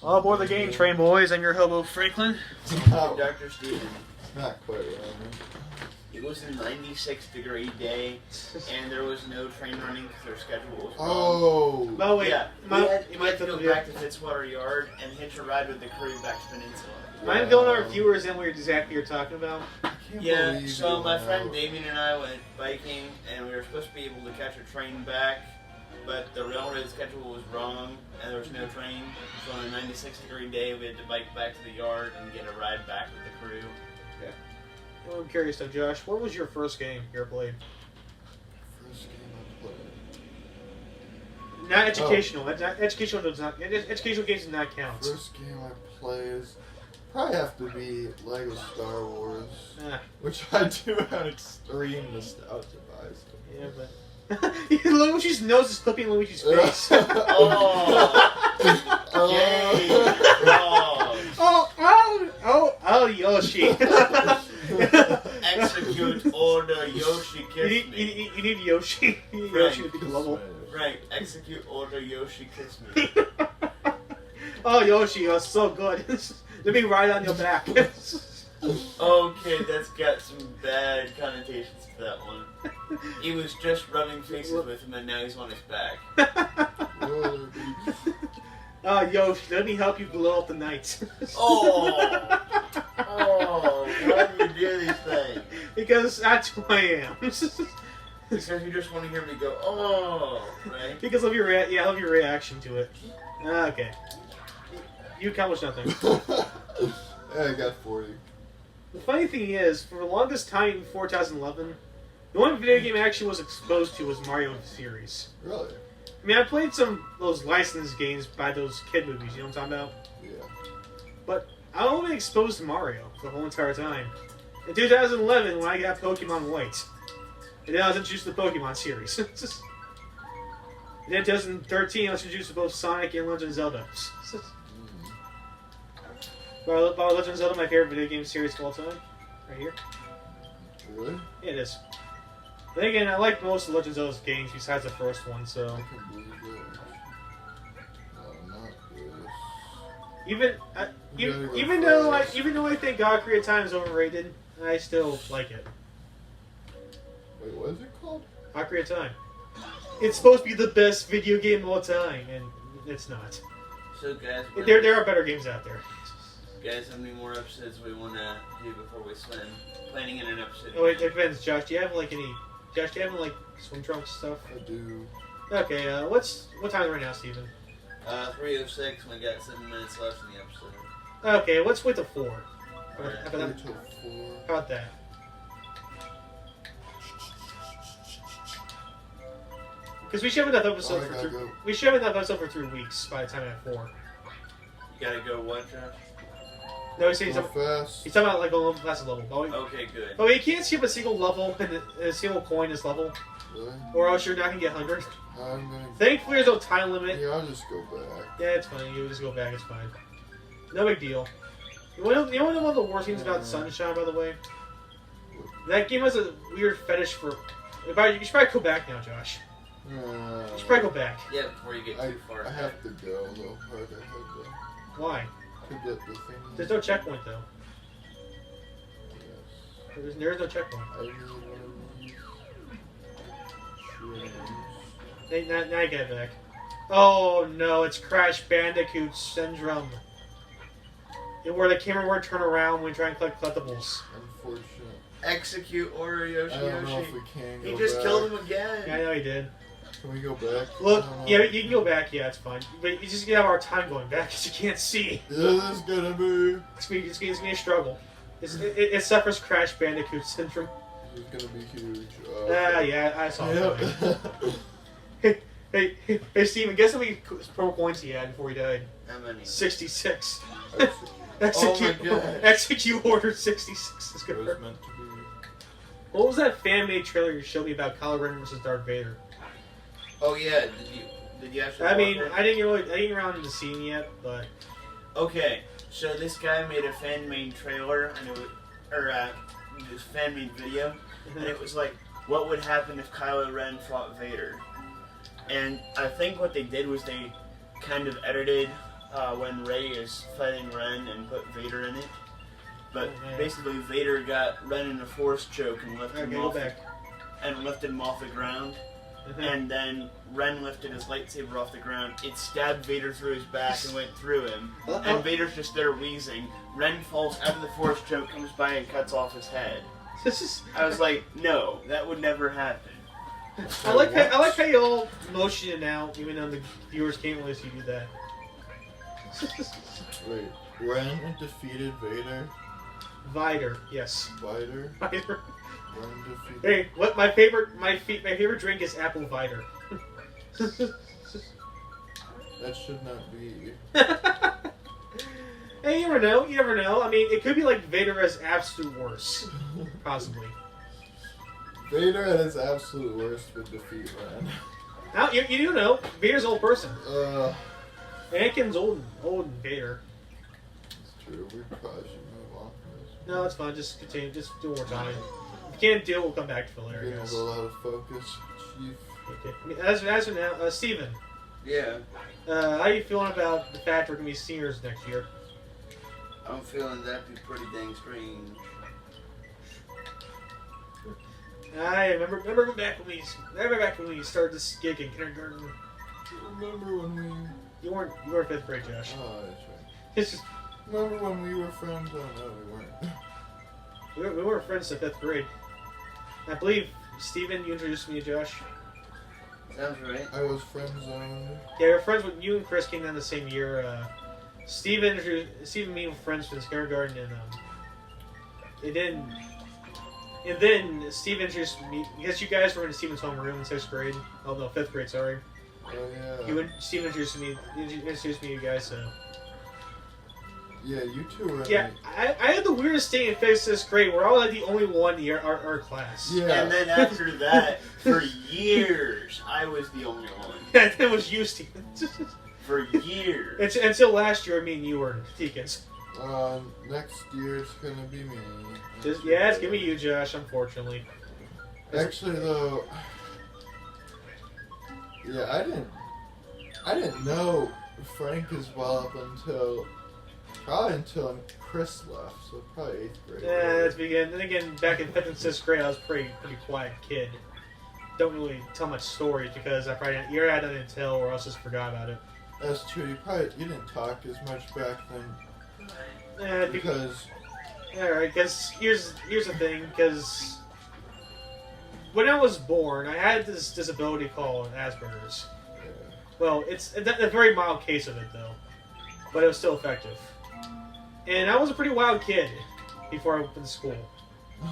All aboard the game train, boys. I'm your hobo, Franklin. Oh, Dr. Steven. not quite right. It was a 96-degree day, and there was no train running because their schedule was wrong. Oh. Oh, wait. Yeah, You we had to go back to Fitzwater Yard and hitch a ride with the crew back to Peninsula. Mind filling our viewers in what exactly you're talking about? Yeah, so my friend Damien and I went biking, and we were supposed to be able to catch a train back, but the railroad schedule was wrong, and there was no train. So on a 96-degree day, we had to bike back to the yard and get a ride back with the crew. Yeah. Well, I'm curious though, Josh. What was your first game you ever played? First game I played. Not educational. Educational does not. Educational games do not count. First game I played is probably have to be Lego Star Wars, which I do have extreme nostalgia buys. Yeah, but Luigi's nose is clipping Luigi's face. Oh, Yoshi. Execute order Yoshi kiss me. You need Yoshi. You need Yoshi to be global. Right, execute order Yoshi kiss me. Oh, Yoshi, you're so good. Let me ride on your back. Okay, that's got some bad connotations to that one. He was just rubbing faces with him and now he's on his back. Oh, Yoshi, let me help you glow up the night. Oh, why do you do these things? Because that's who I am. Because you just want to hear me go, oh, right? Because of your reaction to it. Okay. You accomplished nothing. Yeah, I got 40. The funny thing is, for the longest time before 2011, the only video game I actually was exposed to was Mario series. Really? I mean, I played some of those licensed games by those kid movies, you know what I'm talking about? Yeah. But I was only exposed to Mario the whole entire time. In 2011, when I got Pokemon White, and then I was introduced to the Pokemon series. And then in 2013, I was introduced to both Sonic and Legend of Zelda. By Legend of Zelda, my favorite video game series of all time. Right here. Really? Yeah, it is. Then again, I like most of Legend of Zelda's games besides the first one, so... I can believe it. No, not this. Even though I think God Ocarina of Time is overrated, I still like it. Wait, what is it called? Ocarina of Time. It's supposed to be the best video game of all time, and it's not. So guys, There are better games out there. Guys, how many more episodes we want to do before we swim? Planning in an episode. Oh, it depends, Josh. Do you have swim trunks stuff? I do. Okay, what time is it right now, Steven? 3:06. We got 7 minutes left in the episode. Okay, let's wait till 4. Alright. How about that? Till 4. How about that? Because we should have enough episode We should have enough episode for 3 weeks by the time at 4. You gotta go what, Josh? No, he's talking about like a class level. Okay, good. Oh, you can't skip a single level and a single coin this level, Really? or else you're not gonna get 100. I'm gonna... Thankfully, there's no time limit. Yeah, I'll just go back. Yeah, it's fine. You just go back. It's fine. No big deal. You want to know one of the worst things about Sunshine, by the way? That game has a weird fetish for. You should probably go back now, Josh. You should probably go back. Yeah, before you get too far. I have to go a little harder. Why? To get the thing. There's no checkpoint though. Yes. There's no checkpoint. I need one of these shrooms. Now I get it back. Oh no, it's Crash Bandicoot syndrome. Where the camera won't turn around when you try and collect collectibles. Unfortunate. Execute order Yoshi. I don't know if we can go He just back. killed him again. Yeah, I know he did. Can we go back? Look, yeah, you can go back. Yeah, it's fine. But you just gonna have our time going back because you can't see. This is gonna be. It's gonna be a struggle. It suffers Crash Bandicoot syndrome. This is gonna be huge. Yeah, I saw it. Hey, Steven, guess how many pro points he had before he died? How many? 66. Oh Execute order 66 is It good. was meant to be. What was that fan-made trailer you showed me about Kylo Ren versus Darth Vader? Oh yeah, did you actually? I mean, watch it? I didn't get around to the scene yet, but Okay, so this guy made a fan-made trailer, and this fan-made video, and it was like, what would happen if Kylo Ren fought Vader? And I think what they did was they kind of edited when Rey is fighting Ren and put Vader in it. But Oh, man. basically, Vader got Ren in a force choke and lifted Okay, him go off back. and lifted him off the ground. And then Ren lifted his lightsaber off the ground. It stabbed Vader through his back and went through him. And Vader's just there wheezing. Ren falls out of the force choke, comes by and cuts off his head. This is. I was like, no, that would never happen. I like how you all motion it now, even though the viewers can't really see you do that. Wait, Ren defeated Vader? Vider, yes. Vader? Vider. Ren defeated... Hey, what my favorite drink is apple Vider. That should not be... Hey, you never know. You never know. I mean, it could be like Vader as absolute worst, possibly. Vader at his absolute worst would defeat Ren. Now you do know Vader's an old person. Anakin's old Vader. It's true. We probably should move on from this. No, it's fine. Just continue. Just do more time. If you can't do it, we'll come back to it later. Getting a little out of focus, Chief. Okay. I mean, as of now, Steven, Yeah, how are you feeling about the fact we're gonna be seniors next year? I'm feeling that'd be pretty dang strange. I remember back when we started this gig in kindergarten. Remember when we... You were fifth grade, Josh. Oh, that's right. It's just, Remember when we were friends? Oh, no, we weren't. we were friends in fifth grade. I believe Steven, you introduced me to Josh. Sounds right. I was friend zoned. Yeah, we were friends with you and Chris came down the same year. Steven and me were friends since kindergarten, and then Steve introduced me. I guess you guys were in Steven's homeroom in sixth grade. Oh no, fifth grade. Sorry. Oh yeah. Steve introduced me to you guys. So Yeah, you two were. yeah, I had the weirdest thing in sixth grade where I was like the only one in our class. Yeah. And then after that, for years, I was the only one. Yeah, it was you, Steven. For years. Until last year, me and you were deacons. Next year it's gonna be me. Yeah, it's gonna be you, Josh. Unfortunately. Actually, though, yeah, I didn't know Frank as well up until Chris left, so probably 8th grade. Yeah, that's begin. Then again, back in 5th and 6th grade, I was pretty quiet kid. Don't really tell much stories because I probably either I didn't tell or else just forgot about it. That's true. You didn't talk as much back then because. Alright, because here's the thing, because when I was born, I had this disability called Asperger's. Yeah. Well, it's a very mild case of it, though, but it was still effective. And I was a pretty wild kid before I went to school.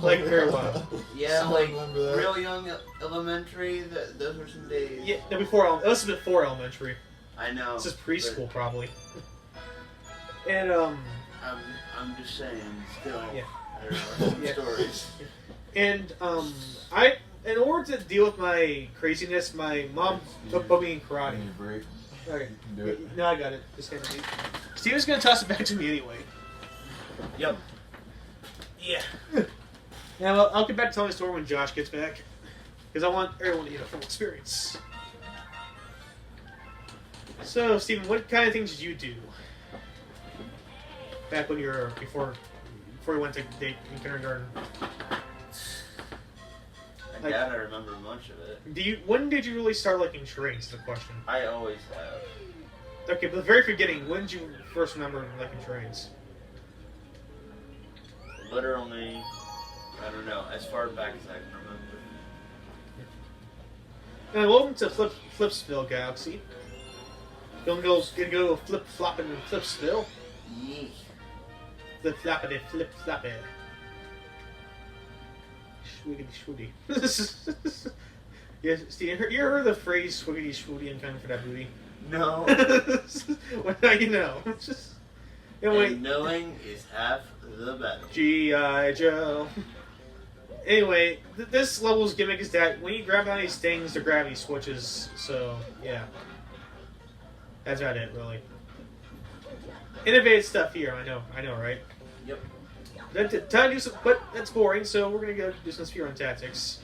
Like, very wild. Yeah, Still like remember that. real young elementary. Those were some days. Yeah, no, it was before elementary. I know. This is preschool, probably. And, I'm just saying, still, Yeah. there are some Yeah. stories. And, in order to deal with my craziness, my mom put me in karate. Need a break? Okay. You can do it. No, I got it. Just hand it to me. Steven's gonna toss it back to me anyway. Yep. Yeah. Now, I'll get back to telling the story when Josh gets back. Because I want everyone to get a full experience. So, Steven, what kind of things did you do? Back when you were, before you went to date in kindergarten? I doubt I remember much of it. When did you really start liking trains, is the question. I always have. Okay, but the very beginning, when did you first remember liking trains? Literally, I don't know, as far back as I can remember. And welcome to Flipsville Galaxy. Gonna go flip flopping in Flipsville. Yeek. Flip floppity, flip floppy. Schwiggity schwoody. Yes, Steve, you heard the phrase swiggity schwoody and coming for that booty? No. Well, now you know. Anyway, And knowing is half the battle. G.I. Joe. Anyway, this level's gimmick is that when you grab on these things, the gravity switches. So, yeah. That's about it, really. Innovative stuff here, I know, right? Yep. Time to do some, but that's boring, so we're gonna go do some spear on tactics.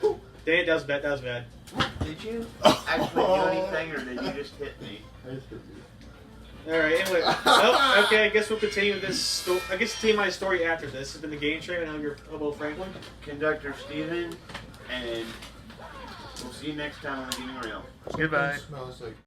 Dang it, that was bad. Did you actually do anything, or did you just hit me? I hit you. Alright, anyway. Well, okay, I guess we'll continue this story. I guess continue my story after this. This has been the Game Train, and I'm your hobo Franklin. Conductor Steven, and we'll see you next time on the Gaming Rail. Goodbye. Smells like